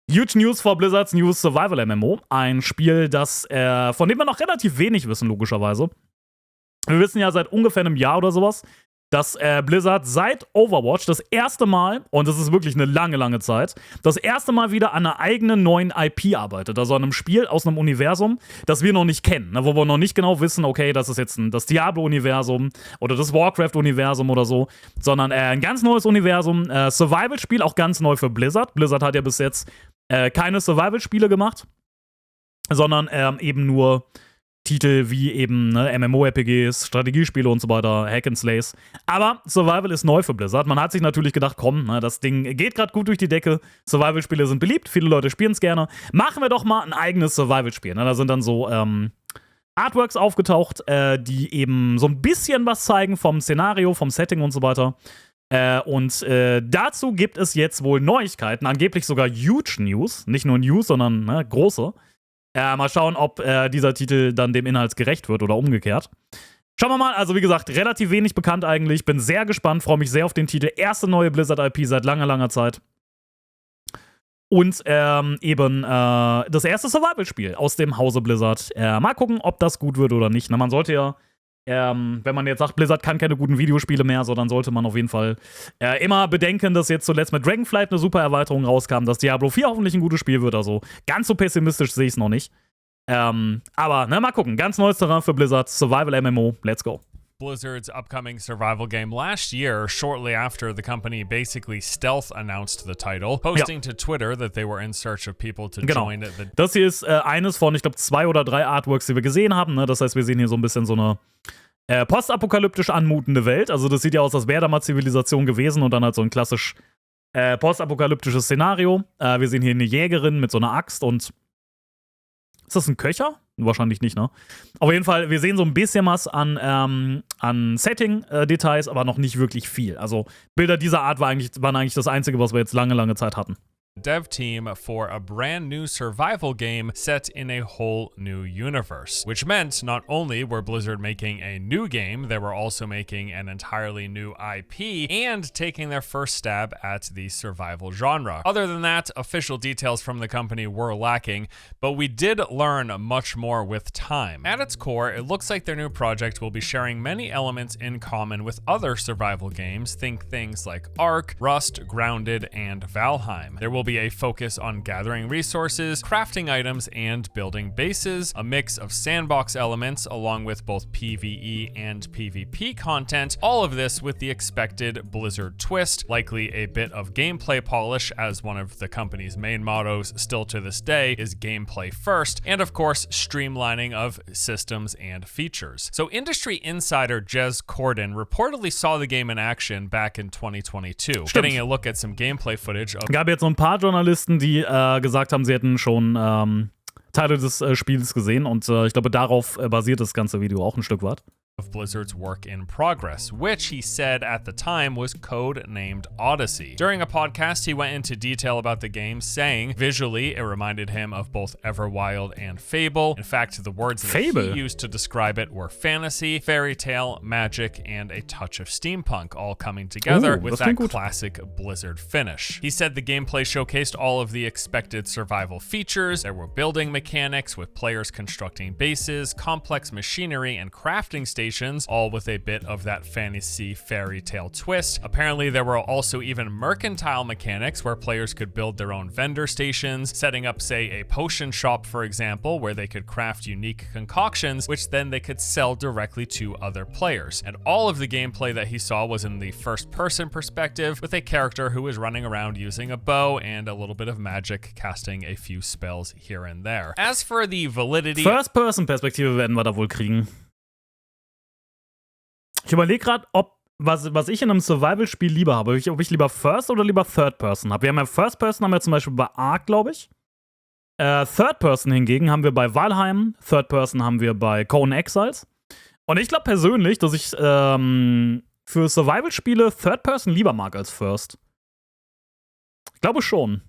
Huge News for Blizzard's New Survival-MMO. Ein Spiel, von dem wir noch relativ wenig wissen, logischerweise. Wir wissen ja seit ungefähr einem Jahr oder sowas, dass Blizzard seit Overwatch das erste Mal, und das ist wirklich eine lange, lange Zeit, das erste Mal wieder an einer eigenen neuen IP arbeitet. Also an einem Spiel aus einem Universum, das wir noch nicht kennen. Ne, wo wir noch nicht genau wissen, okay, das ist jetzt das Diablo-Universum oder das Warcraft-Universum oder so, sondern ein ganz neues Universum. Survival-Spiel, auch ganz neu für Blizzard. Blizzard hat ja bis jetzt keine Survival-Spiele gemacht, sondern eben nur Titel wie eben MMO-RPGs, Strategiespiele und so weiter, Hack-and-Slays. Aber Survival ist neu für Blizzard. Man hat sich natürlich gedacht, komm, das Ding geht gerade gut durch die Decke. Survival-Spiele sind beliebt, viele Leute spielen es gerne. Machen wir doch mal ein eigenes Survival-Spiel. Da sind dann so Artworks aufgetaucht, die eben so ein bisschen was zeigen vom Szenario, vom Setting und so weiter. Und dazu gibt es jetzt wohl Neuigkeiten, angeblich sogar Huge News. Nicht nur News, sondern große. Mal schauen, ob dieser Titel dann dem Inhalt gerecht wird oder umgekehrt. Schauen wir mal, also wie gesagt, relativ wenig bekannt eigentlich. Bin sehr gespannt, freue mich sehr auf den Titel. Erste neue Blizzard-IP seit langer, langer Zeit. Und eben das erste Survival-Spiel aus dem Hause Blizzard. Mal gucken, ob das gut wird oder nicht. Na, man sollte ja, wenn man jetzt sagt, Blizzard kann keine guten Videospiele mehr, so dann sollte man auf jeden Fall immer bedenken, dass jetzt zuletzt mit Dragonflight eine super Erweiterung rauskam, dass Diablo 4 hoffentlich ein gutes Spiel wird. Also ganz so pessimistisch sehe ich es noch nicht. Aber mal gucken. Ganz neues Terrain für Blizzard. Survival-MMO. Let's go. Blizzard's upcoming survival game last year, shortly after the company basically stealth announced the title, posting to Twitter that they were in search of people to join the... Das hier ist eines von, ich glaube, 2 oder 3 Artworks, die wir gesehen haben. Ne? Das heißt, wir sehen hier so ein bisschen so eine postapokalyptisch anmutende Welt. Also das sieht ja aus, als wäre da mal Zivilisation gewesen und dann halt so ein klassisch postapokalyptisches Szenario. Wir sehen hier eine Jägerin mit so einer Axt und ist das ein Köcher? Wahrscheinlich nicht, ne? Auf jeden Fall, wir sehen so ein bisschen was an Setting-Details, aber noch nicht wirklich viel. Also Bilder dieser Art waren eigentlich das Einzige, was wir jetzt lange, lange Zeit hatten. Dev team for a brand new survival game set in a whole new universe, which meant not only were Blizzard making a new game, they were also making an entirely new IP and taking their first stab at the survival genre. Other than that, official details from the company were lacking, but we did learn much more with time. At its core, it looks like their new project will be sharing many elements in common with other survival games. Think things like Ark, Rust, Grounded, and Valheim. There will be a focus on gathering resources, crafting items, and building bases, a mix of sandbox elements along with both PvE and PvP content, all of this with the expected Blizzard twist, likely a bit of gameplay polish, as one of the company's main mottos still to this day is gameplay first, and of course streamlining of systems and features. So industry insider Jez Corden reportedly saw the game in action back in 2022, getting a look at some gameplay footage of... Gab jetzt so ein paar Journalisten, die gesagt haben, sie hätten schon Teile des Spiels gesehen und ich glaube, darauf basiert das ganze Video auch ein Stück weit. Of Blizzard's work in progress, which he said at the time was code-named Odyssey. During a podcast, he went into detail about the game, saying visually it reminded him of both Everwild and Fable. In fact, the words that he used to describe it were fantasy, fairy tale, magic, and a touch of steampunk, all coming together with that classic Blizzard finish. He said the gameplay showcased all of the expected survival features. There were building mechanics with players constructing bases, complex machinery, and crafting stations, all with a bit of that fantasy fairy tale twist. Apparently, there were also even mercantile mechanics where players could build their own vendor stations, setting up, say, a potion shop, for example, where they could craft unique concoctions, which then they could sell directly to other players. And all of the gameplay that he saw was in the first-person perspective, with a character who was running around using a bow and a little bit of magic, casting a few spells here and there. As for the validity... First-Person-Perspektive werden wir da wohl kriegen. Ich überlege gerade, was ich in einem Survival-Spiel lieber habe. Ob ich lieber First oder lieber Third Person habe. Wir haben ja First Person, haben wir zum Beispiel bei Ark, glaube ich. Third Person hingegen haben wir bei Valheim. Third Person haben wir bei Conan Exiles. Und ich glaube persönlich, dass ich für Survival-Spiele Third Person lieber mag als First. Ich glaube schon.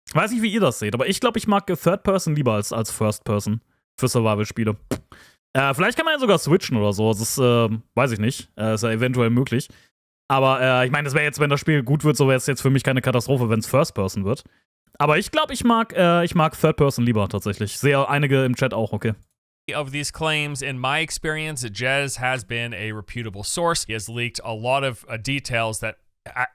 Ich weiß nicht, wie ihr das seht, aber ich glaube, ich mag Third Person lieber als First Person für Survival-Spiele. Vielleicht kann man ja sogar switchen oder so. Das ist, weiß ich nicht. Ist ja eventuell möglich. Aber ich meine, das wäre jetzt, wenn das Spiel gut wird, so wäre es jetzt für mich keine Katastrophe, wenn es First Person wird. Aber ich glaube, ich mag Third Person lieber tatsächlich. Sehe einige im Chat auch, okay. Of these claims, in my experience, Jez has been a reputable source. He has leaked a lot of details that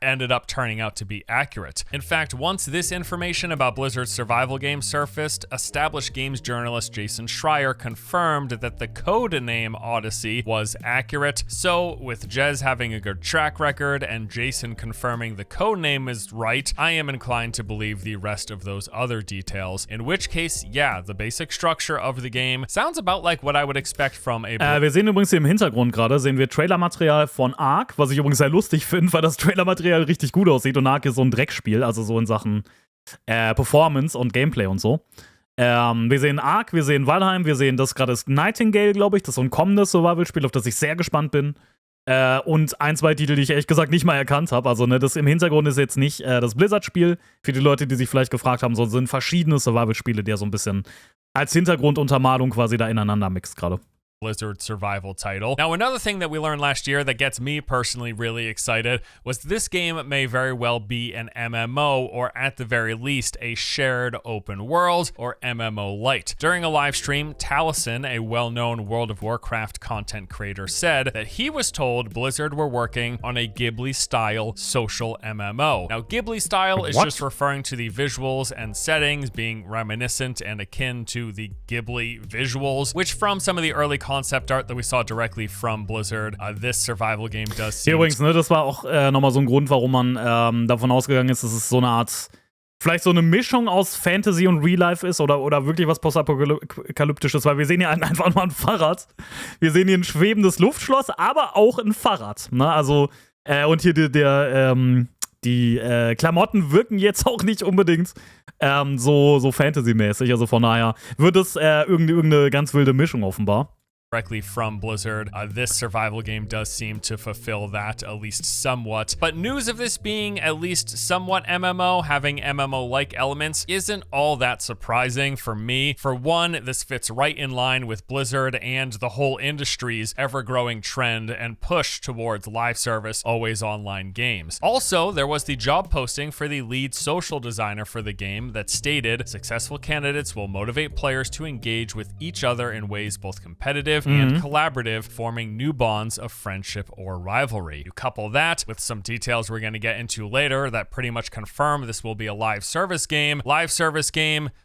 ended up turning out to be accurate. In fact, once this information about Blizzard's survival game surfaced, established games journalist Jason Schreier confirmed that the code name Odyssey was accurate. So, with Jez having a good track record and Jason confirming the code name is right, I am inclined to believe the rest of those other details. In which case, yeah, the basic structure of the game sounds about like what I would expect from a... Wir sehen übrigens hier im Hintergrund gerade, sehen wir Trailermaterial von Ark, was ich übrigens sehr lustig finde, weil das Trailermaterial richtig gut aussieht und Ark ist so ein Dreckspiel, also so in Sachen Performance und Gameplay und so. Wir sehen Ark, wir sehen Valheim, wir sehen das gerade ist Nightingale, glaube ich, das ist so ein kommendes Survival-Spiel, auf das ich sehr gespannt bin. Und ein, zwei Titel, die ich ehrlich gesagt nicht mal erkannt habe. Also, ne, das im Hintergrund ist jetzt nicht das Blizzard-Spiel. Für die Leute, die sich vielleicht gefragt haben, so sind verschiedene Survival-Spiele, die ja so ein bisschen als Hintergrunduntermalung quasi da ineinander mixt gerade. Blizzard survival title. Now, another thing that we learned last year that gets me personally really excited was this game may very well be an MMO, or at the very least, a shared open world, or MMO light. During a live stream, Taliesin, a well-known World of Warcraft content creator, said that he was told Blizzard were working on a Ghibli-style social MMO. Now, Ghibli-style is just referring to the visuals and settings being reminiscent and akin to the Ghibli visuals, which from some of the early concept art that we saw directly from Blizzard, this survival game does seem... Übrigens, ne, das war auch nochmal so ein Grund, warum man davon ausgegangen ist, dass es so eine Art, vielleicht so eine Mischung aus Fantasy und Real Life ist oder wirklich was Postapokalyptisches, weil wir sehen hier einfach mal ein Fahrrad. Wir sehen hier ein schwebendes Luftschloss, aber auch ein Fahrrad. Ne? Also, und hier die Klamotten wirken jetzt auch nicht unbedingt so Fantasy-mäßig. Also von daher wird es irgendeine ganz wilde Mischung offenbar. Directly from Blizzard, this survival game does seem to fulfill that, at least somewhat. But news of this being at least somewhat MMO, having MMO-like elements, isn't all that surprising for me. For one, this fits right in line with Blizzard and the whole industry's ever-growing trend and push towards live service, always online games. Also, there was the job posting for the lead social designer for the game that stated, successful candidates will motivate players to engage with each other in ways both competitive and collaborative, forming new bonds of friendship or rivalry. You couple that with some details we're going to get into later that pretty much confirm this will be a live service game,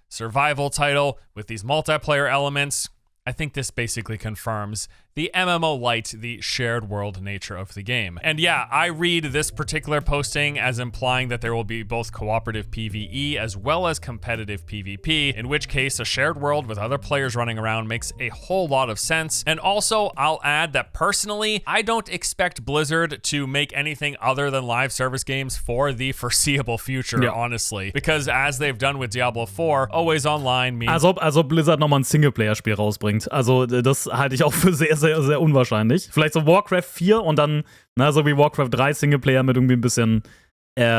survival title with these multiplayer elements. I think this basically confirms the MMO light, the shared world nature of the game. And yeah, I read this particular posting as implying that there will be both cooperative PvE as well as competitive PvP, in which case a shared world with other players running around makes a whole lot of sense. And also, I'll add that personally, I don't expect Blizzard to make anything other than live service games for the foreseeable future, honestly. Because as they've done with Diablo 4, always online means... Als ob Blizzard nochmal ein Singleplayer-Spiel rausbringt. Also das halte ich auch für sehr unwahrscheinlich. Vielleicht so Warcraft 4 und dann, so wie Warcraft 3 Singleplayer mit irgendwie ein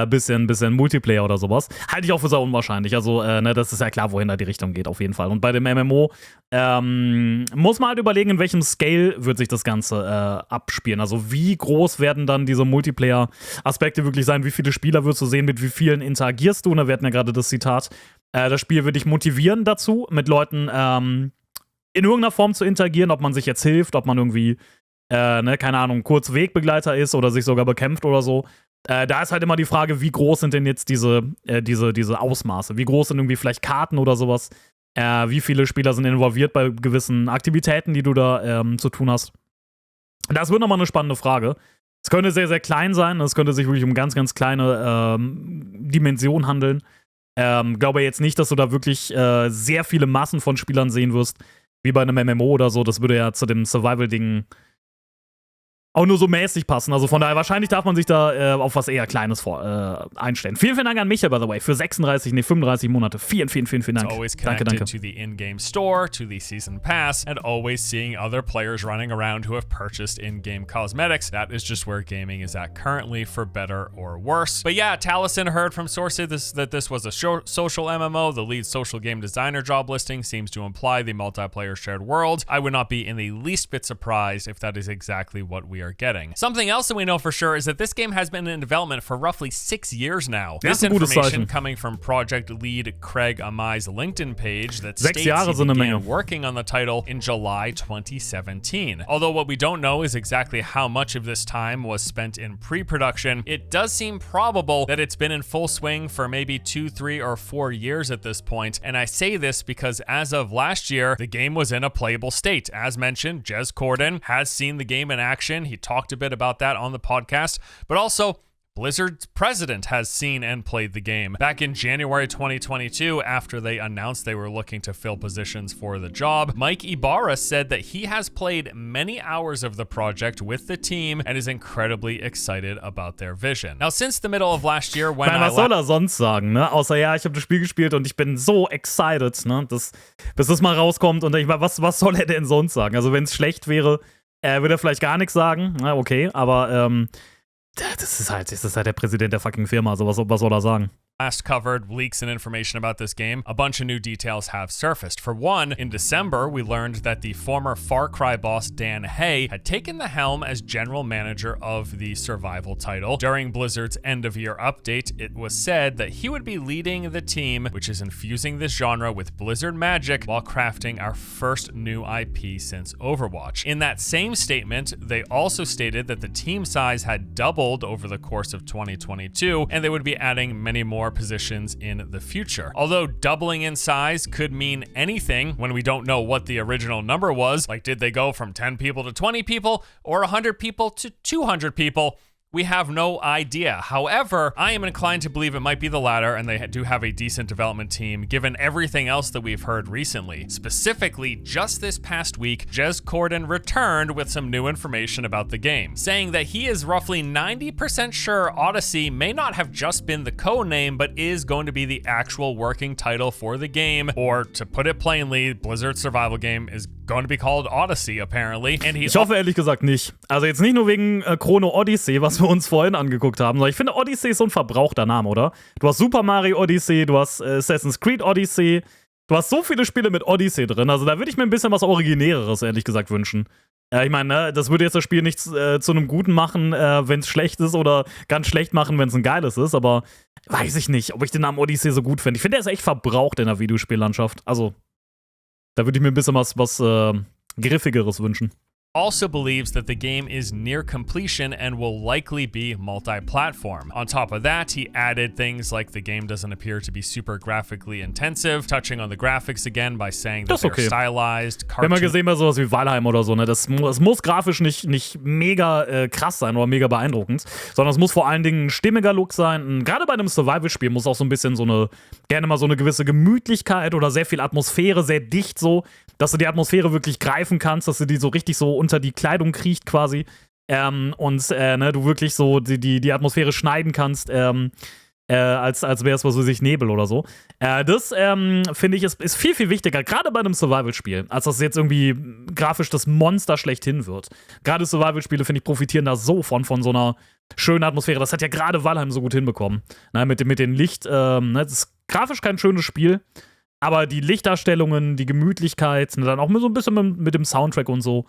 bisschen Multiplayer oder sowas. Halte ich auch für sehr unwahrscheinlich. Also, das ist ja klar, wohin da die Richtung geht, auf jeden Fall. Und bei dem MMO muss man halt überlegen, in welchem Scale wird sich das Ganze abspielen. Also, wie groß werden dann diese Multiplayer-Aspekte wirklich sein? Wie viele Spieler wirst du sehen? Mit wie vielen interagierst du? Wir hatten ja gerade das Zitat. Das Spiel wird dich motivieren dazu, mit Leuten in irgendeiner Form zu interagieren, ob man sich jetzt hilft, ob man irgendwie, keine Ahnung, kurz Wegbegleiter ist oder sich sogar bekämpft oder so. Da ist halt immer die Frage, wie groß sind denn jetzt diese Ausmaße? Wie groß sind irgendwie vielleicht Karten oder sowas? Wie viele Spieler sind involviert bei gewissen Aktivitäten, die du da zu tun hast? Das wird nochmal eine spannende Frage. Es könnte sehr, sehr klein sein. Es könnte sich wirklich um ganz, ganz kleine Dimensionen handeln. Glaube jetzt nicht, dass du da wirklich sehr viele Massen von Spielern sehen wirst, wie bei einem MMO oder so. Das würde ja zu dem Survival-Ding auch nur so mäßig passen. Also von daher, wahrscheinlich darf man sich da auf was eher Kleines einstellen. Vielen Dank an Michael, by the way, für 35 Monate. Vielen Dank. Always connected to the in-game store, to the season pass, and always seeing other players running around who have purchased in-game cosmetics. That is just where gaming is at currently, for better or worse. But yeah, Taliesin heard from sources that this was a social MMO. The lead social game designer job listing seems to imply the multiplayer shared world. I would not be in the least bit surprised if that is exactly what we are are getting. Something else that we know for sure is that this game has been in development for roughly 6 years now. This information coming from project lead Craig Amai's LinkedIn page that states he began working on the title in July 2017. Although what we don't know is exactly how much of this time was spent in pre-production, it does seem probable that it's been in full swing for maybe 2, 3, or 4 years at this point. And I say this because as of last year, the game was in a playable state. As mentioned, Jez Corden has seen the game in action. He talked a bit about that on the podcast, but also Blizzard's president has seen and played the game. Back in January 2022, after they announced they were looking to fill positions for the job, Mike Ibarra said that he has played many hours of the project with the team and is incredibly excited about their vision. Now, since the middle of last year, when was soll er sonst sagen, ne? Außer, ja, ich habe das Spiel gespielt und ich bin so excited, ne? Bis das mal rauskommt und ich meine, was soll er denn sonst sagen? Also, wenn es schlecht wäre, würde er vielleicht gar nichts sagen. Na, okay, aber das ist halt der Präsident der fucking Firma, also was soll er sagen? Last covered leaks and information about this game, a bunch of new details have surfaced. For one, in December, we learned that the former Far Cry boss Dan Hay had taken the helm as general manager of the survival title. During Blizzard's end-of-year update, it was said that he would be leading the team, which is infusing this genre with Blizzard magic while crafting our first new IP since Overwatch. In that same statement, they also stated that the team size had doubled over the course of 2022, and they would be adding many more positions in the future. Although doubling in size could mean anything when we don't know what the original number was, like did they go from 10 people to 20 people or 100 people to 200 people? We have no idea. However, I am inclined to believe it might be the latter, and they do have a decent development team given everything else that we've heard recently. Specifically, just this past week, Jez Corden returned with some new information about the game, saying that he is roughly 90% sure Odyssey may not have just been the codename, but is going to be the actual working title for the game, or to put it plainly, Blizzard's survival game is going to be called Odyssey, apparently. And ich hoffe ehrlich gesagt nicht. Also jetzt nicht nur wegen Chrono Odyssey, was wir uns vorhin angeguckt haben, sondern ich finde, Odyssey ist so ein verbrauchter Name, oder? Du hast Super Mario Odyssey, du hast Assassin's Creed Odyssey, du hast so viele Spiele mit Odyssey drin, also da würde ich mir ein bisschen was Originäreres, ehrlich gesagt, wünschen. Ich meine, ne, das würde jetzt das Spiel nicht zu einem Guten machen, wenn es schlecht ist, oder ganz schlecht machen, wenn es ein geiles ist, aber weiß ich nicht, ob ich den Namen Odyssey so gut finde. Ich finde, der ist echt verbraucht in der Videospiellandschaft. Also, da würde ich mir ein bisschen was Griffigeres wünschen. Also believes that the game is near completion and will likely be multi-platform. On top of that, he added things like the game doesn't appear to be super graphically intensive, touching on the graphics again by saying that they're stylized. Wenn man gesehen hat, sowas wie Valheim oder so, ne, das muss grafisch nicht mega krass sein oder mega beeindruckend, sondern es muss vor allen Dingen ein stimmiger Look sein. Gerade bei einem Survival-Spiel muss auch so ein bisschen gerne mal so eine gewisse Gemütlichkeit oder sehr viel Atmosphäre, sehr dicht so, dass du die Atmosphäre wirklich greifen kannst, dass du die so richtig so unter die Kleidung kriecht quasi ne, du wirklich so die Atmosphäre schneiden kannst, als wäre es was für sich Nebel oder so. Das, finde ich, ist viel, viel wichtiger, gerade bei einem Survival-Spiel, als dass jetzt irgendwie grafisch das Monster schlechthin wird. Gerade Survival-Spiele, finde ich, profitieren da so von so einer schönen Atmosphäre. Das hat ja gerade Valheim so gut hinbekommen. Ne, mit dem Licht, ne, das ist grafisch kein schönes Spiel, aber die Lichtdarstellungen, die Gemütlichkeit, ne, dann auch so ein bisschen mit dem Soundtrack und so,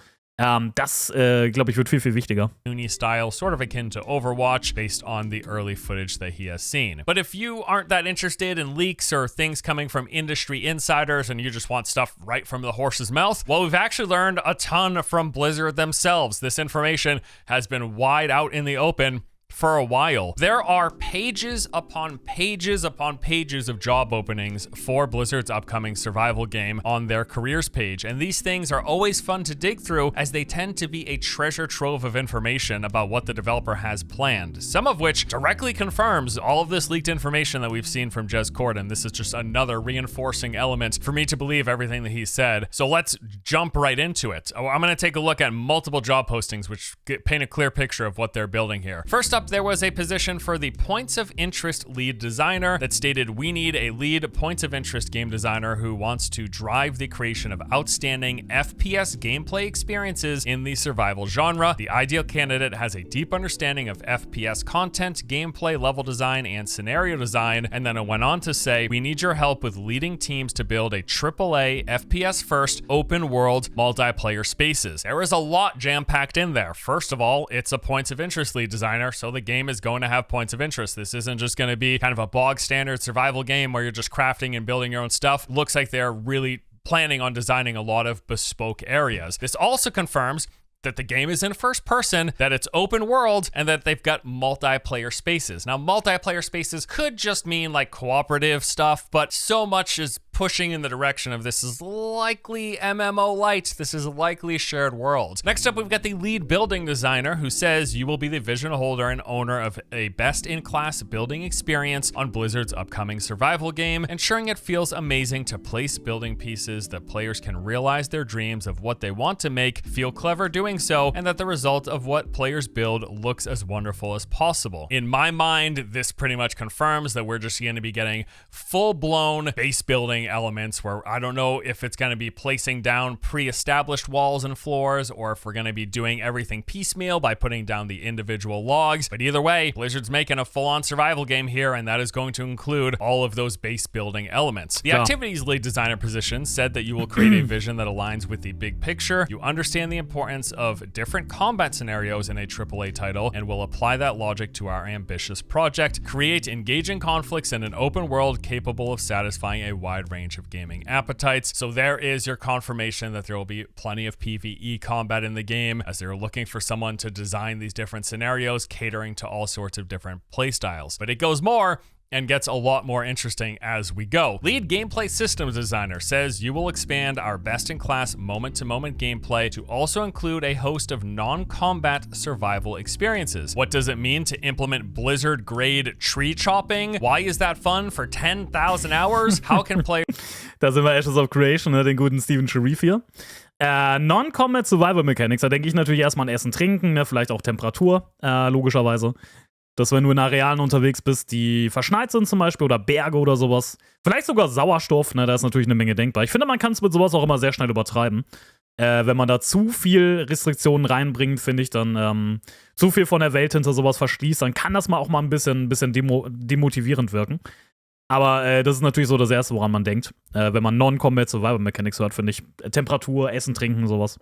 das, glaube ich, wird viel, viel wichtiger. Style, sort of akin to Overwatch, based on the early footage that he has seen. But if you aren't that interested in leaks or things coming from industry insiders and you just want stuff right from the horse's mouth, well, we've actually learned a ton from Blizzard themselves. This information has been wide out in the open for a while. There are pages upon pages upon pages of job openings for Blizzard's upcoming survival game on their careers page, and these things are always fun to dig through as they tend to be a treasure trove of information about what the developer has planned, some of which directly confirms all of this leaked information that we've seen from Jez Corden. This is just another reinforcing element for me to believe everything that he said. So let's jump right into it. I'm going to take a look at multiple job postings which paint a clear picture of what they're building here. First up, there was a position for the points of interest lead designer that stated, we need a lead points of interest game designer who wants to drive the creation of outstanding FPS gameplay experiences in the survival genre. The ideal candidate has a deep understanding of FPS content, gameplay, level design, and scenario design. And then it went on to say, we need your help with leading teams to build a AAA FPS first open world multiplayer spaces. There is a lot jam-packed in there. First of all, it's a points of interest lead designer, so the game is going to have points of interest. This isn't just going to be kind of a bog standard survival game where you're just crafting and building your own stuff. Looks like they're really planning on designing a lot of bespoke areas. This also confirms that the game is in first person, that it's open world, and that they've got multiplayer spaces. Now, multiplayer spaces could just mean like cooperative stuff, but so much is pushing in the direction of this is likely MMO light. This is likely shared world. Next up, we've got the lead building designer who says you will be the vision holder and owner of a best-in-class building experience on Blizzard's upcoming survival game, ensuring it feels amazing to place building pieces that players can realize their dreams of what they want to make, feel clever doing so, and that the result of what players build looks as wonderful as possible. In my mind, this pretty much confirms that we're just going to be getting full-blown base building elements where I don't know if it's going to be placing down pre-established walls and floors or if we're going to be doing everything piecemeal by putting down the individual logs. But either way, Blizzard's making a full-on survival game here, and that is going to include all of those base building elements. The activities lead designer position said that you will create a vision that aligns with the big picture. You understand the importance of different combat scenarios in a AAA title and will apply that logic to our ambitious project. Create engaging conflicts in an open world capable of satisfying a wide range of gaming appetites. So there is your confirmation that there will be plenty of PvE combat in the game, as they're looking for someone to design these different scenarios catering to all sorts of different playstyles. But it goes more and gets a lot more interesting as we go. Lead gameplay systems designer says you will expand our best-in-class moment-to-moment gameplay to also include a host of non-combat survival experiences. What does it mean to implement Blizzard-grade tree chopping? Why is that fun for 10,000 hours? How can players... Da sind wir Ashes of Creation, ne, den guten Steven Sharif hier. Non-Combat Survival Mechanics, da denke ich natürlich erstmal an Essen, Trinken, ne, vielleicht auch Temperatur, logischerweise. Dass wenn du in Arealen unterwegs bist, die verschneit sind zum Beispiel oder Berge oder sowas, vielleicht sogar Sauerstoff, ne, da ist natürlich eine Menge denkbar. Ich finde, man kann es mit sowas auch immer sehr schnell übertreiben. Wenn man da zu viel Restriktionen reinbringt, finde ich, dann zu viel von der Welt hinter sowas verschließt, dann kann das mal auch mal ein bisschen demotivierend wirken. Aber das ist natürlich so das Erste, woran man denkt. Wenn man Non-Combat Survival Mechanics hört, finde ich, Temperatur, Essen, Trinken, sowas.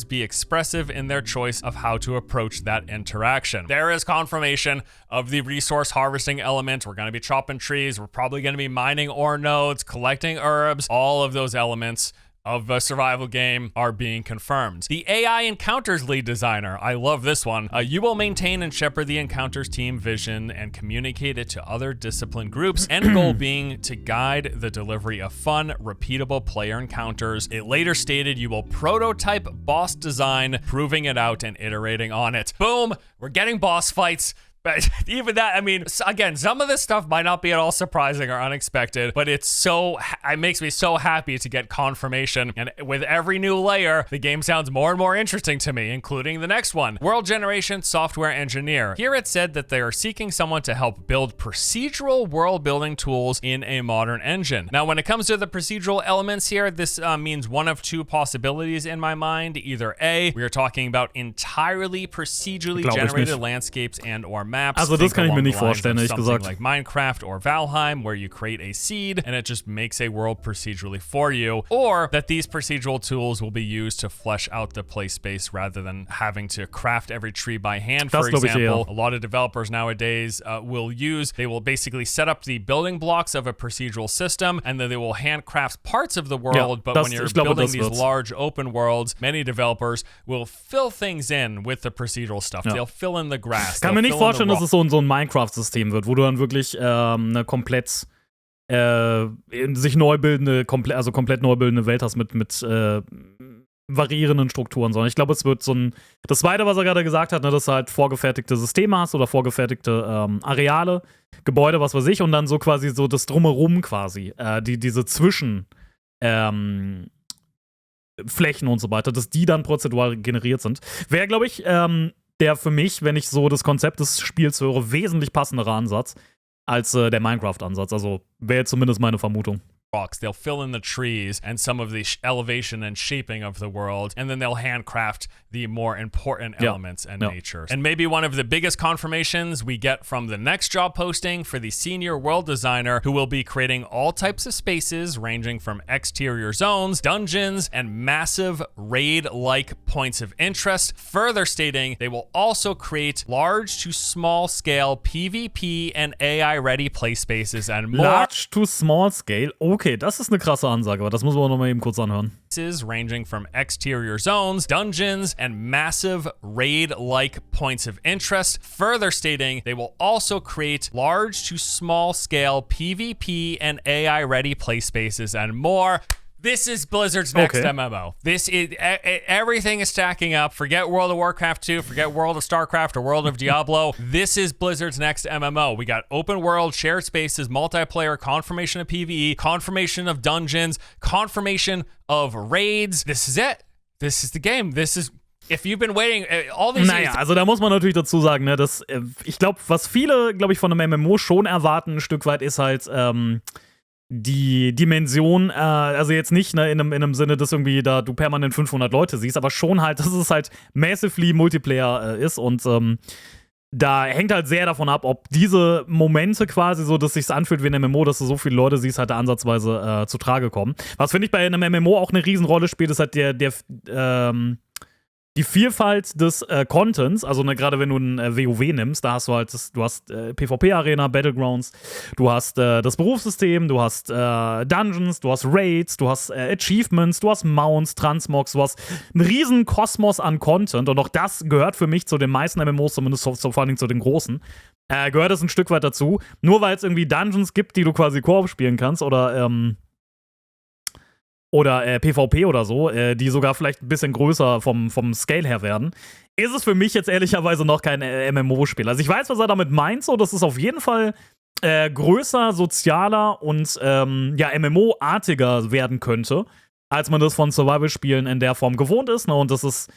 Be expressive in their choice of how to approach that interaction. There is confirmation of the resource harvesting element. We're going to be chopping trees. We're probably going to be mining ore nodes, collecting herbs. All of those elements of a survival game are being confirmed. The AI encounters lead designer, I love this one. You will maintain and shepherd the encounters team vision and communicate it to other discipline groups, end goal being to guide the delivery of fun, repeatable player encounters. It later stated you will prototype boss design, proving it out and iterating on it. Boom, we're getting boss fights. But even that, I mean, again, some of this stuff might not be at all surprising or unexpected, but it makes me so happy to get confirmation. And with every new layer, the game sounds more and more interesting to me, including the next one. World Generation Software Engineer. Here it said that they are seeking someone to help build procedural world building tools in a modern engine. Now, when it comes to the procedural elements here, this means one of two possibilities in my mind. Either A, we are talking about entirely procedurally generated landscapes and or maps. Also das kann ich mir nicht vorstellen, ehrlich gesagt. Like Minecraft or Valheim, where you create a seed and it just makes a world procedurally for you, or that these procedural tools will be used to flesh out the play space rather than having to craft every tree by hand, for example. A lot of developers nowadays they will basically set up the building blocks of a procedural system and then they will handcraft parts of the world, but when you're building these large open worlds, many developers will fill things in with the procedural stuff. They'll fill in the grass. Kann mir nicht vorstellen, dass es so ein Minecraft-System wird, wo du dann wirklich eine komplett sich neu bildende, komplett neu bildende Welt hast mit variierenden Strukturen, sondern ich glaube, es wird das Zweite, was er gerade gesagt hat, ne, dass du halt vorgefertigte Systeme hast oder vorgefertigte Areale, Gebäude, was weiß ich, und dann so quasi so das Drumherum quasi, diese Zwischen Flächen und so weiter, dass die dann prozedural generiert sind. Wäre, glaube ich, der für mich, wenn ich so das Konzept des Spiels höre, wesentlich passendere Ansatz als der Minecraft-Ansatz. Also wäre jetzt zumindest meine Vermutung. Rocks. They'll fill in the trees and some of the elevation and shaping of the world, and then they'll handcraft the more important elements and natures. And maybe one of the biggest confirmations we get from the next job posting for the senior world designer, who will be creating all types of spaces ranging from exterior zones, dungeons, and massive raid-like points of interest, further stating they will also create large to small scale PvP and AI-ready play spaces and more. Large to small scale? Okay, das ist eine krasse Ansage, aber das muss man noch mal eben kurz anhören. Ranging from exterior zones, dungeons, and massive raid-like points of interest, further stating they will also create large to small scale PvP and AI-ready play spaces and more. This is Blizzard's next MMO. This is everything is stacking up. Forget World of Warcraft 2, forget World of StarCraft or World of Diablo. This is Blizzard's next MMO. We got open world, shared spaces, multiplayer, confirmation of PvE, confirmation of dungeons, confirmation of raids. This is it. This is the game. This is, if you've been waiting all these years. Naja, also da muss man natürlich dazu sagen, ne, dass ich glaube, was viele, glaube ich, von einem MMO schon erwarten, ein Stück weit, ist halt die Dimension, also jetzt nicht ne, in einem Sinne, dass irgendwie da du permanent 500 Leute siehst, aber schon halt, dass es halt massively Multiplayer ist und da hängt halt sehr davon ab, ob diese Momente quasi so, dass sich's anfühlt wie ein MMO, dass du so viele Leute siehst, halt da ansatzweise zu Trage kommen. Was finde ich bei einem MMO auch eine Riesenrolle spielt, ist halt die Vielfalt des Contents, also ne, gerade wenn du ein WoW nimmst, da hast du halt, du hast PvP-Arena, Battlegrounds, du hast das Berufssystem, du hast Dungeons, du hast Raids, du hast Achievements, du hast Mounts, Transmogs, du hast einen riesen Kosmos an Content und auch das gehört für mich zu den meisten MMOs, zumindest vor allen Dingen zu den großen, gehört es ein Stück weit dazu. Nur weil es irgendwie Dungeons gibt, die du quasi Koop spielen kannst oder PvP oder so, die sogar vielleicht ein bisschen größer vom Scale her werden, ist es für mich jetzt ehrlicherweise noch kein MMO-Spiel. Also ich weiß, was er damit meint, so, das ist auf jeden Fall größer, sozialer und MMO-artiger werden könnte, als man das von Survival-Spielen in der Form gewohnt ist, ne? Und das ist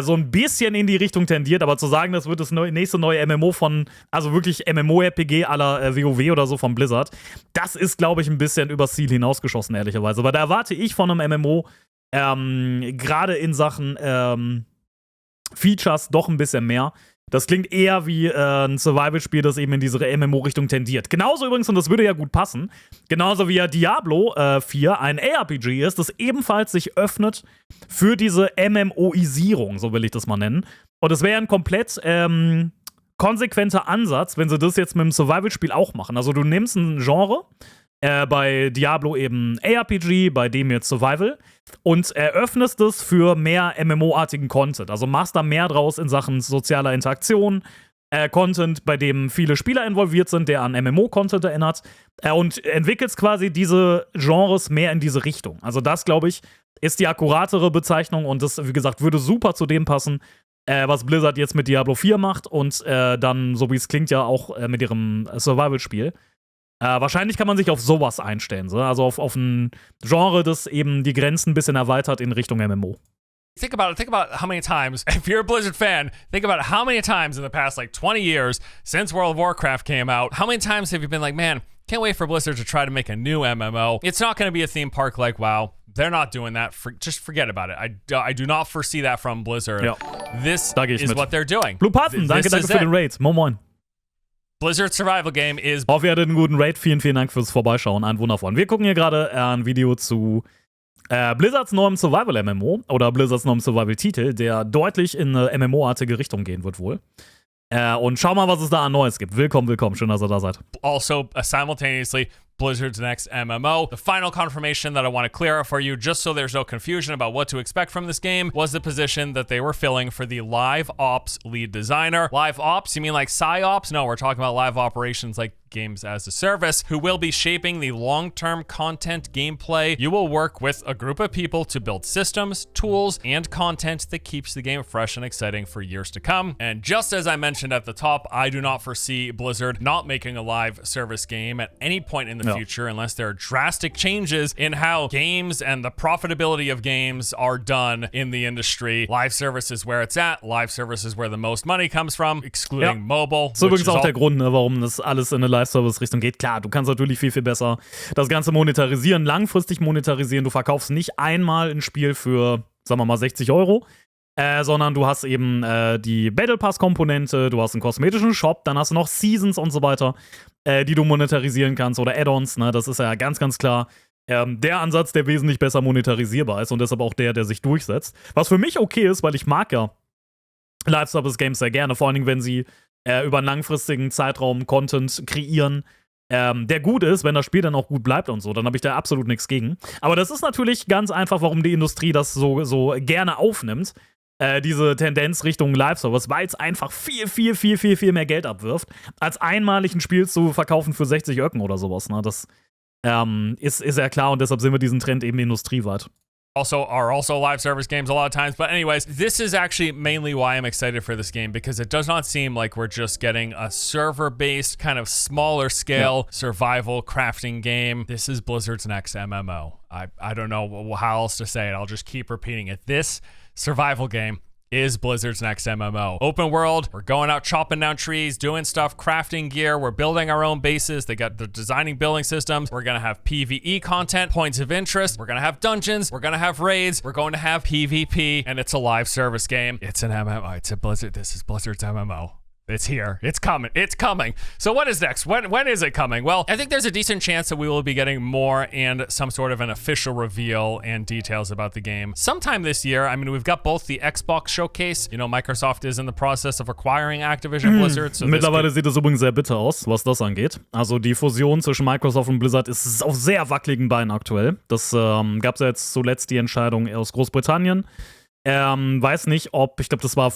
so ein bisschen in die Richtung tendiert, aber zu sagen, das wird das nächste neue MMO von, also wirklich MMO-RPG à la WoW oder so von Blizzard, das ist, glaube ich, ein bisschen übers Ziel hinausgeschossen, ehrlicherweise. Aber da erwarte ich von einem MMO gerade in Sachen Features doch ein bisschen mehr. Das klingt eher wie ein Survival-Spiel, das eben in diese MMO-Richtung tendiert. Genauso übrigens, und das würde ja gut passen, genauso wie ja Diablo 4 ein ARPG ist, das ebenfalls sich öffnet für diese MMOisierung, so will ich das mal nennen. Und es wäre ein komplett konsequenter Ansatz, wenn sie das jetzt mit einem Survival-Spiel auch machen. Also du nimmst ein Genre, bei Diablo eben ARPG, bei dem jetzt Survival, und eröffnest es für mehr MMO-artigen Content. Also machst da mehr draus in Sachen sozialer Interaktion, Content, bei dem viele Spieler involviert sind, der an MMO-Content erinnert, und entwickelst quasi diese Genres mehr in diese Richtung. Also das, glaube ich, ist die akkuratere Bezeichnung und das, wie gesagt, würde super zu dem passen, was Blizzard jetzt mit Diablo 4 macht und dann, so wie es klingt, ja auch mit ihrem Survival-Spiel. Wahrscheinlich kann man sich auf sowas einstellen, so? Also auf ein Genre, das eben die Grenzen ein bisschen erweitert in Richtung MMO. Think about how many times, if you're a Blizzard fan, think about how many times in the past, like 20 years, since World of Warcraft came out, how many times have you been like, man, can't wait for Blizzard to try to make a new MMO. It's not going to be a theme park like WoW. They're not doing that. Just forget about it. I do not foresee that from Blizzard. Ja. This is what they're doing. Blue Patten, danke für den Raid. Moin. Blizzard Survival Game is. Hoffe, ihr hattet einen guten Raid. Vielen Dank fürs Vorbeischauen. Einen wundervollen. Wir gucken hier gerade ein Video zu Blizzards neuem Survival-MMO oder Blizzards neuem Survival-Titel, der deutlich in eine MMO-artige Richtung gehen wird wohl. Und schau mal, was es da an Neues gibt. Willkommen. Schön, dass ihr da seid. Also, simultaneously, Blizzard's next MMO. The final confirmation that I want to clear up for you, just so there's no confusion about what to expect from this game, was the position that they were filling for the Live Ops lead designer. Live Ops, you mean like PsyOps? No, we're talking about live operations like games as a service, who will be shaping the long-term content gameplay. You will work with a group of people to build systems, tools, and content that keeps the game fresh and exciting for years to come. And just as I mentioned at the top, I do not foresee Blizzard not making a live service game at any point in the the future unless there are drastic changes in how games and the profitability of games are done in the industry. Live service is where it's at. Live service is where the most money comes from, excluding mobile. Das ist übrigens auch der Grund, ne, warum das alles in eine Live-Service-Richtung geht. Klar, du kannst natürlich viel, viel besser das Ganze monetarisieren, langfristig monetarisieren. Du verkaufst nicht einmal ein Spiel für, sagen wir mal, 60 Euro, sondern du hast eben die Battle Pass-Komponente, du hast einen kosmetischen Shop, dann hast du noch Seasons und so weiter, die du monetarisieren kannst oder Add-ons, ne? Das ist ja ganz, ganz klar der Ansatz, der wesentlich besser monetarisierbar ist und deshalb auch der sich durchsetzt. Was für mich okay ist, weil ich mag ja Live-Service-Games sehr gerne, vor allen Dingen, wenn sie über einen langfristigen Zeitraum Content kreieren, der gut ist, wenn das Spiel dann auch gut bleibt und so, dann habe ich da absolut nichts gegen. Aber das ist natürlich ganz einfach, warum die Industrie das so gerne aufnimmt, diese Tendenz Richtung Live-Service, weil es einfach viel mehr Geld abwirft, als einmalig ein Spiel zu verkaufen für 60 Öcken oder sowas. Ne? Das ist ja klar und deshalb sehen wir diesen Trend eben industrieweit. Also live service games a lot of times. But anyways, this is actually mainly why I'm excited for this game, because it does not seem like we're just getting a server-based, kind of smaller scale survival crafting game. This is Blizzard's next MMO. I don't know how else to say it. I'll just keep repeating it. This survival game is Blizzard's next MMO. Open world, we're going out chopping down trees, doing stuff, crafting gear, we're building our own bases, they're designing building systems, we're gonna have PvE content, points of interest, we're gonna have dungeons, we're gonna have raids, we're going to have PvP, and it's a live service game. It's an MMO, it's a Blizzard, this is Blizzard's MMO. It's here. It's coming. It's coming. So what is next? When is it coming? Well, I think there's a decent chance that we will be getting more and some sort of an official reveal and details about the game sometime this year. I mean, we've got both the Xbox showcase. You know, Microsoft is in the process of acquiring Activision Blizzard. So mittlerweile sieht es übrigens sehr bitter aus, was das angeht. Also die Fusion zwischen Microsoft und Blizzard ist auf sehr wackeligen Beinen aktuell. Das gab es ja jetzt zuletzt die Entscheidung aus Großbritannien. Weiß nicht, ob, ich glaube, das war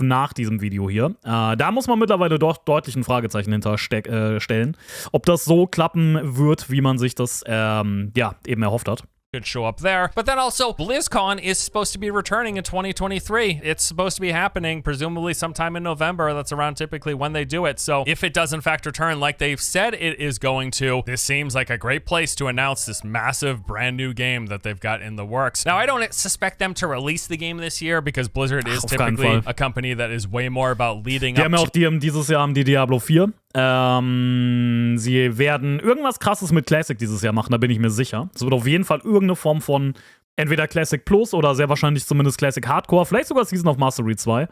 nach diesem Video hier. Da muss man mittlerweile doch deutlich ein Fragezeichen hinter stellen, ob das so klappen wird, wie man sich das eben erhofft hat. Could show up there. But then also, BlizzCon is supposed to be returning in 2023. It's supposed to be happening presumably sometime in November. That's around typically when they do it. So if it does in fact return like they've said it is going to, this seems like a great place to announce this massive brand new game that they've got in the works. Now, I don't suspect them to release the game this year because Blizzard is typically a company that is way more about leading up. Dieses Jahr haben die Diablo 4. Sie werden irgendwas Krasses mit Classic dieses Jahr machen, da bin ich mir sicher. Es wird auf jeden Fall irgendeine Form von entweder Classic Plus oder sehr wahrscheinlich zumindest Classic Hardcore, vielleicht sogar Season of Mastery 2.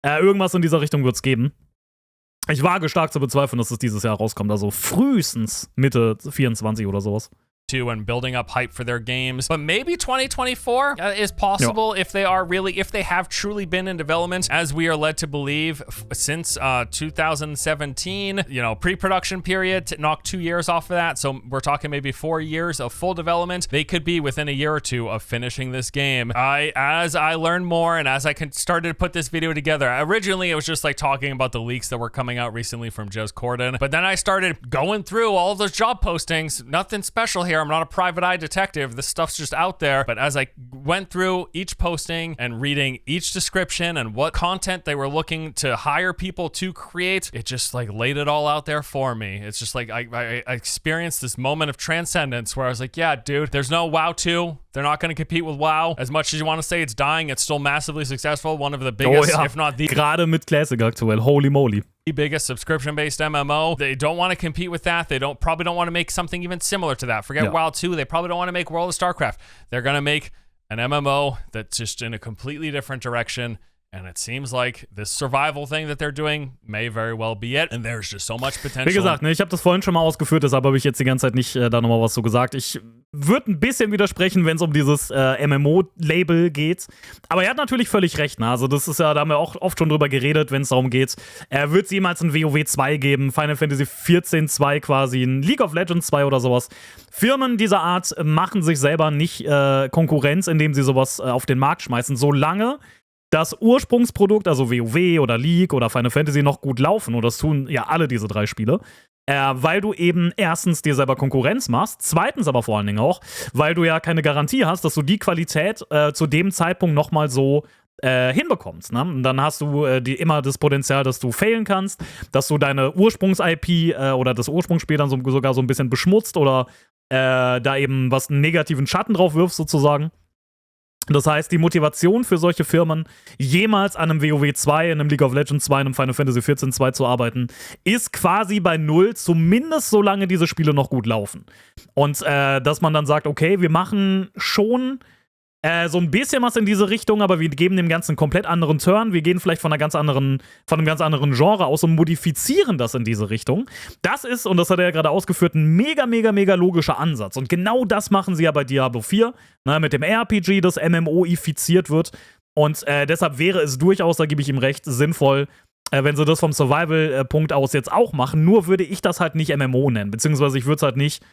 Irgendwas in dieser Richtung wird es geben. Ich wage stark zu bezweifeln, dass es dieses Jahr rauskommt, also frühestens Mitte 24 oder sowas. And building up hype for their games. But maybe 2024 is possible if they have truly been in development, as we are led to believe, since 2017, you know, pre-production period, to knock 2 years off of that. So we're talking maybe 4 years of full development. They could be within a year or two of finishing this game. As I learned more and as I started to put this video together, originally it was just like talking about the leaks that were coming out recently from Jez Corden. But then I started going through all those job postings. Nothing special here. I'm not a private eye detective. This stuff's just out there. But as I went through each posting and reading each description and what content they were looking to hire people to create, it just like laid it all out there for me. It's just like I experienced this moment of transcendence where I was like, yeah, dude, there's no WoW 2. They're not going to compete with WoW. As much as you want to say it's dying, it's still massively successful. One of the biggest, if not the... Gerade mit Classic aktuell. Holy moly. The biggest subscription-based MMO. They don't want to compete with that. They probably don't want to make something even similar to that. Forget WoW 2. They probably don't want to make World of StarCraft. They're going to make an MMO that's just in a completely different direction. And it seems like this survival thing that they're doing may very well be it. And there's just so much potential. Wie gesagt, ne, ich habe das vorhin schon mal ausgeführt, deshalb habe ich jetzt die ganze Zeit nicht da nochmal was so gesagt. Ich würde ein bisschen widersprechen, wenn es um dieses MMO-Label geht. Aber er hat natürlich völlig recht. Ne? Also das ist ja, da haben wir auch oft schon drüber geredet, wenn es darum geht, wird es jemals ein WoW 2 geben, Final Fantasy 14 2 quasi, ein League of Legends 2 oder sowas. Firmen dieser Art machen sich selber nicht Konkurrenz, indem sie sowas auf den Markt schmeißen, solange das Ursprungsprodukt, also WoW oder League oder Final Fantasy, noch gut laufen. Und das tun ja alle diese 3 Spiele. Weil du eben erstens dir selber Konkurrenz machst, zweitens aber vor allen Dingen auch, weil du ja keine Garantie hast, dass du die Qualität zu dem Zeitpunkt nochmal so hinbekommst. Ne? Und dann hast du immer das Potenzial, dass du failen kannst, dass du deine Ursprungs-IP oder das Ursprungsspiel dann sogar so ein bisschen beschmutzt oder da eben einen negativen Schatten drauf wirfst, sozusagen. Das heißt, die Motivation für solche Firmen, jemals an einem WoW 2, einem League of Legends 2, einem Final Fantasy 14 2 zu arbeiten, ist quasi bei null, zumindest solange diese Spiele noch gut laufen. Und dass man dann sagt, okay, wir machen schon so ein bisschen was in diese Richtung, aber wir geben dem Ganzen einen komplett anderen Turn. Wir gehen vielleicht von einem ganz anderen Genre aus und modifizieren das in diese Richtung. Das ist, und das hat er ja gerade ausgeführt, ein mega, mega, mega logischer Ansatz. Und genau das machen sie ja bei Diablo 4, ne, mit dem RPG, das MMO-ifiziert wird. Und deshalb wäre es durchaus, da gebe ich ihm recht, sinnvoll, wenn sie das vom Survival-Punkt aus jetzt auch machen. Nur würde ich das halt nicht MMO nennen, beziehungsweise ich würde es halt nicht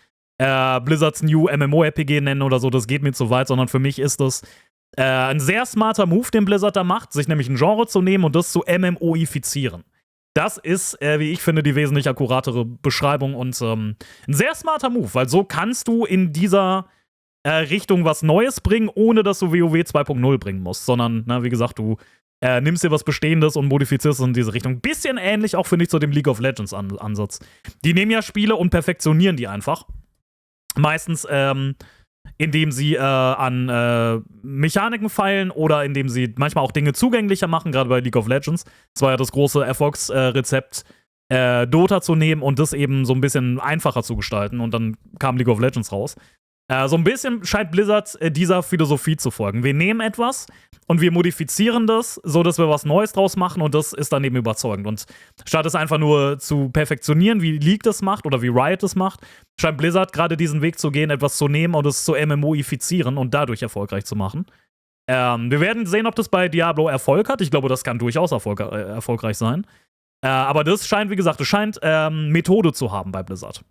Blizzards New MMORPG nennen oder so, das geht mir zu weit, sondern für mich ist das ein sehr smarter Move, den Blizzard da macht, sich nämlich ein Genre zu nehmen und das zu MMOifizieren. Das ist, wie ich finde, die wesentlich akkuratere Beschreibung und ein sehr smarter Move, weil so kannst du in dieser Richtung was Neues bringen, ohne dass du WoW 2.0 bringen musst, sondern, na, wie gesagt, du nimmst dir was Bestehendes und modifizierst es in diese Richtung. Bisschen ähnlich auch, finde ich, zu dem League of Legends Ansatz. Die nehmen ja Spiele und perfektionieren die einfach. Meistens, indem sie an Mechaniken feilen oder indem sie manchmal auch Dinge zugänglicher machen, gerade bei League of Legends. Das war ja das große Erfolgsrezept, Dota zu nehmen und das eben so ein bisschen einfacher zu gestalten. Und dann kam League of Legends raus. So ein bisschen scheint Blizzard dieser Philosophie zu folgen. Wir nehmen etwas und wir modifizieren das, so dass wir was Neues draus machen und das ist dann eben überzeugend. Und statt es einfach nur zu perfektionieren, wie League das macht oder wie Riot das macht, scheint Blizzard gerade diesen Weg zu gehen, etwas zu nehmen und es zu MMOifizieren und dadurch erfolgreich zu machen. Wir werden sehen, ob das bei Diablo Erfolg hat. Ich glaube, das kann durchaus erfolgreich sein. Aber das scheint, wie gesagt, Methode zu haben bei Blizzard.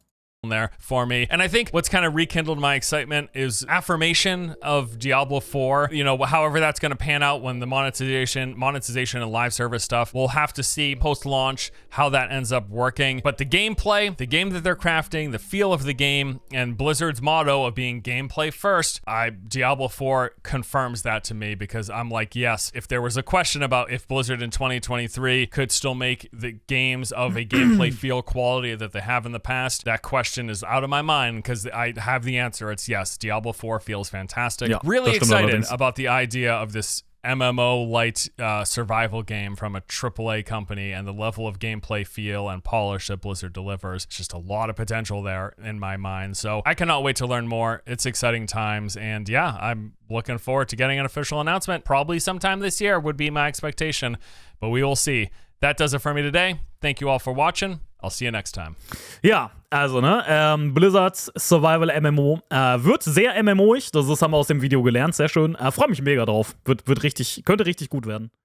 There for me. And I think what's kind of rekindled my excitement is affirmation of Diablo 4. You know, however that's going to pan out when the monetization and live service stuff, we'll have to see post-launch how that ends up working. But the gameplay, the game that they're crafting, the feel of the game, and Blizzard's motto of being gameplay first, Diablo 4 confirms that to me because I'm like, yes, if there was a question about if Blizzard in 2023 could still make the games of a gameplay feel quality that they have in the past, that question is out of my mind because I have the answer. It's yes, Diablo 4 feels fantastic. Yeah, really excited about the idea of this MMO light survival game from a AAA company and the level of gameplay feel and polish that Blizzard delivers. It's just a lot of potential there in my mind. So I cannot wait to learn more. It's exciting times. And yeah, I'm looking forward to getting an official announcement. Probably sometime this year would be my expectation, but we will see. That does it for me today. Thank you all for watching. I'll see you next time. Ja, also, ne, Blizzards Survival MMO wird sehr MMOig. Das haben wir aus dem Video gelernt. Sehr schön. Freue mich mega drauf. Könnte richtig gut werden.